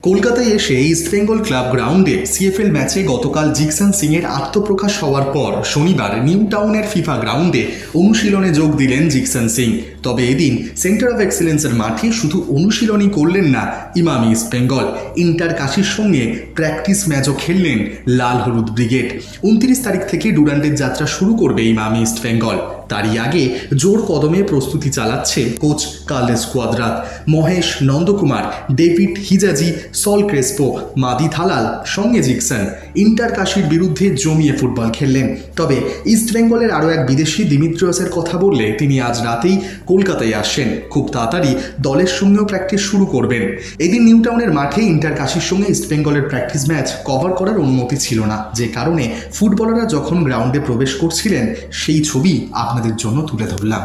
কলকাতায় এসে ইস্টবেঙ্গল ক্লাব গ্রাউন্ডে সিএফএল ম্যাচে গতকাল জিকসন সিং এর আত্মপ্রকাশ হওয়ার পর শনিবার নিউ টাউনের ফিফা গ্রাউন্ডে অনুশীলনে যোগ দিলেন জিকসন সিং। তবে এদিন সেন্টার অফ এক্সেলেন্সের মাঠে শুধু অনুশীলনই করলেন না ইমামি ইস্টবেঙ্গল, ইন্টার কাশির সঙ্গে প্র্যাকটিস ম্যাচও খেললেন লাল হলুদ ব্রিগেড। 29 তারিখ থেকে ডুরান্ডের যাত্রা শুরু করবে ইমামি ইস্টবেঙ্গল। তারই আগে জোর কদমে প্রস্তুতি চালাচ্ছে coach Carles Cuadrat, Mahesh Nandakumar, David Hijazi, Saul Crespo, Madih Talal সঙ্গে জিকসন। ইন্টার কাশির বিরুদ্ধে জমিয়ে ফুটবল খেললেন। তবে ইস্টবেঙ্গলের আরও এক বিদেশি দিমিত্রিয়াসের কথা বললে তিনি আজ রাতেই কলকাতায় আসছেন। খুব তাড়াতাড়ি দলের সঙ্গেও প্র্যাকটিস শুরু করবেন। এদিন নিউ টাউনের মাঠে ইন্টার কাশির সঙ্গে ইস্টবেঙ্গলের প্র্যাকটিস ম্যাচ কভার করার অনুমতি ছিল না, যে কারণে ফুটবলাররা যখন গ্রাউন্ডে প্রবেশ করছিলেন সেই ছবি আপনাদের জন্য তুলে ধরলাম।